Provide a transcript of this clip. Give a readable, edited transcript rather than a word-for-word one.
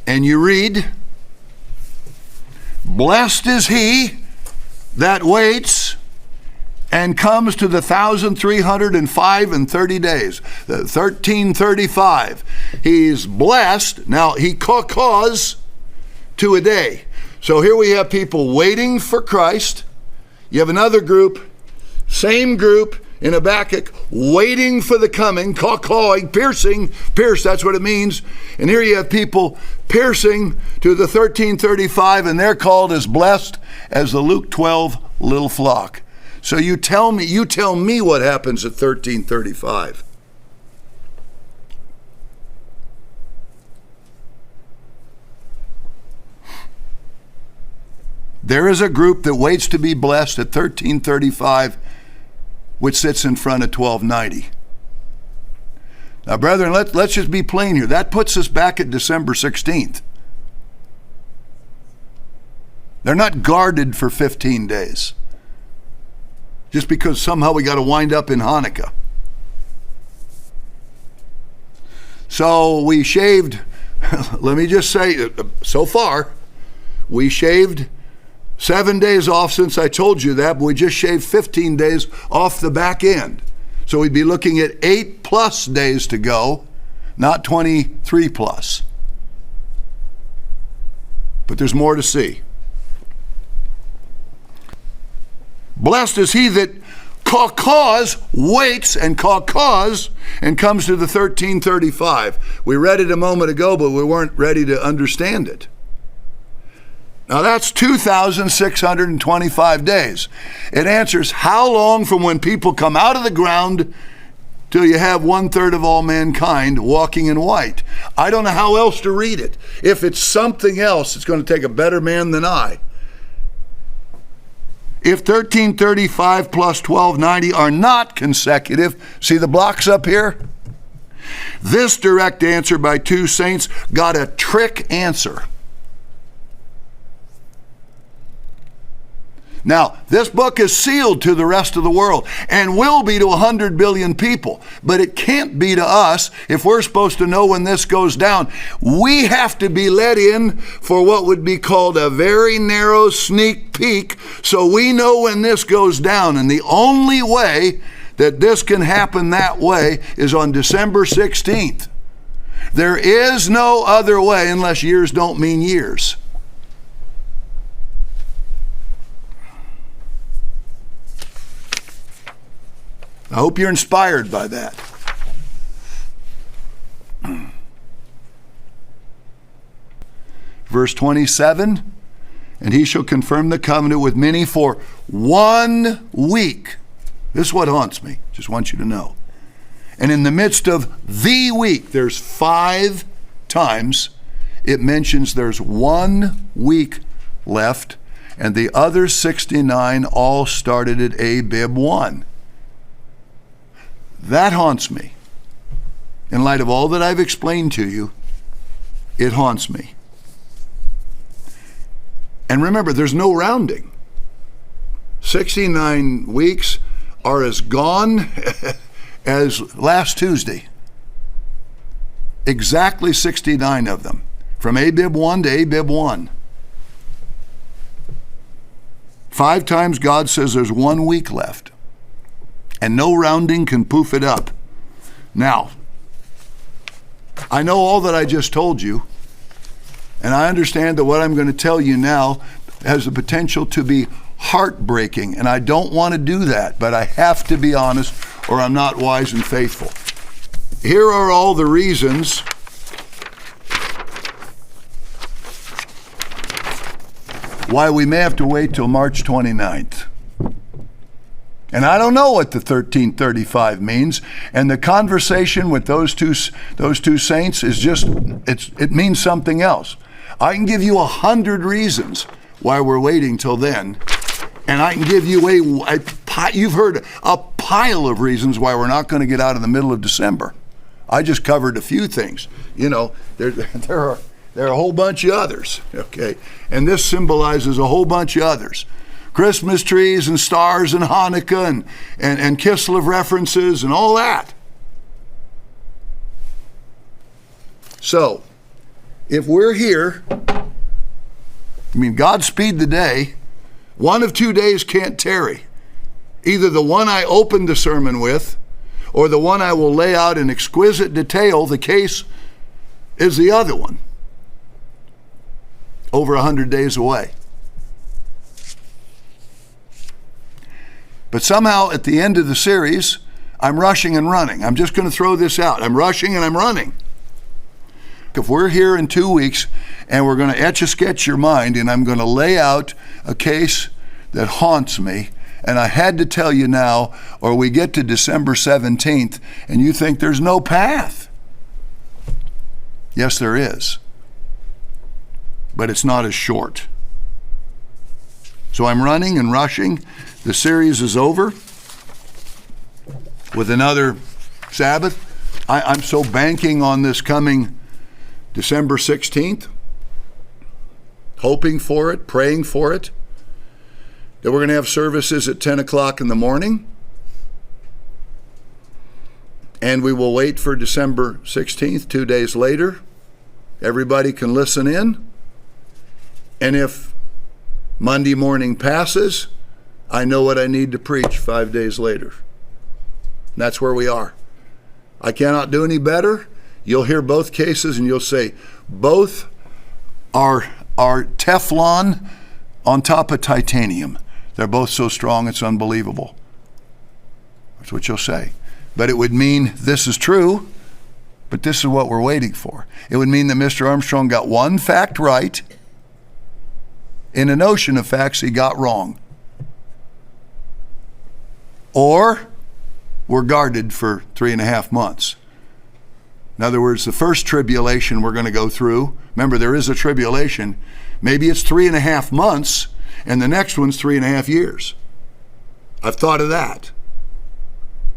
And you read, blessed is he that waits and comes to the 1,305 and 30 days, the 1335. He's blessed. Now, he caused to a day. So here we have people waiting for Christ. You have another group, same group in Habakkuk, waiting for the coming, cawing, piercing, pierce, that's what it means. And here you have people piercing to the 1335, and they're called as blessed as the Luke 12 little flock. So you tell me what happens at 1335. There is a group that waits to be blessed at 1335, which sits in front of 1290. Now, brethren, let's just be plain here. That puts us back at December 16th. They're not guarded for 15 days. Just because somehow we got to wind up in Hanukkah. So we shaved, let me just say, so far, we shaved 7 days off since I told you that, but we just shaved 15 days off the back end. So we'd be looking at 8+ days to go, not 23+. But there's more to see. Blessed is he that waits and comes to the 1335. We read it a moment ago, but we weren't ready to understand it. Now that's 2,625 days. It answers how long from when people come out of the ground till you have 1/3 of all mankind walking in white. I don't know how else to read it. If it's something else, it's going to take a better man than I. If 1335 plus 1290 are not consecutive, see the blocks up here? This direct answer by two saints got a trick answer. Now, this book is sealed to the rest of the world and will be to 100 billion people, but it can't be to us if we're supposed to know when this goes down. We have to be let in for what would be called a very narrow sneak peek so we know when this goes down. And the only way that this can happen that way is on December 16th. There is no other way unless years don't mean years. I hope you're inspired by that. Verse 27, and he shall confirm the covenant with many for 1 week. This is what haunts me. Just want you to know. And in the midst of the week, there's 5 times it mentions there's 1 week left, and the other 69 all started at Abib 1. That haunts me. In light of all that I've explained to you, it haunts me. And remember, there's no rounding. 69 weeks are as gone as last Tuesday. Exactly 69 of them, from Abib 1 to Abib 1. 5 times God says there's 1 week left. And no rounding can poof it up. Now, I know all that I just told you, and I understand that what I'm going to tell you now has the potential to be heartbreaking, and I don't want to do that, but I have to be honest or I'm not wise and faithful. Here are all the reasons why we may have to wait till March 29th. And I don't know what the 1335 means. And the conversation with those two saints is just, it means something else. I can give you 100 reasons why we're waiting till then. And I can give you you've heard a pile of reasons why we're not going to get out in the middle of December. I just covered a few things. You know, there are a whole bunch of others, okay? And this symbolizes a whole bunch of others. Christmas trees and stars and Hanukkah and Kislev references and all that. So, if we're here, I mean, Godspeed the day, one of 2 days can't tarry. Either the one I opened the sermon with, or the one I will lay out in exquisite detail. The case is the other one. Over 100 days away. But somehow at the end of the series, I'm rushing and running. I'm just going to throw this out. I'm rushing and I'm running. If we're here in 2 weeks and we're going to etch-a-sketch your mind, and I'm going to lay out a case that haunts me, and I had to tell you now, or we get to December 17th and you think there's no path. Yes, there is. But it's not as short. So I'm running and rushing. The series is over with another Sabbath. I'm so banking on this coming December 16th, hoping for it, praying for it, that we're going to have services at 10 o'clock in the morning. And we will wait for December 16th, 2 days later. Everybody can listen in. And if Monday morning passes, I know what I need to preach 5 days later. And that's where we are. I cannot do any better. You'll hear both cases and you'll say, both are Teflon on top of titanium. They're both so strong it's unbelievable. That's what you'll say. But it would mean this is true, but this is what we're waiting for. It would mean that Mr. Armstrong got one fact right in an ocean of facts he got wrong. Or we're guarded for 3.5 months. In other words, the first tribulation we're going to go through, remember there is a tribulation, maybe it's 3.5 months, and the next one's 3.5 years. I've thought of that.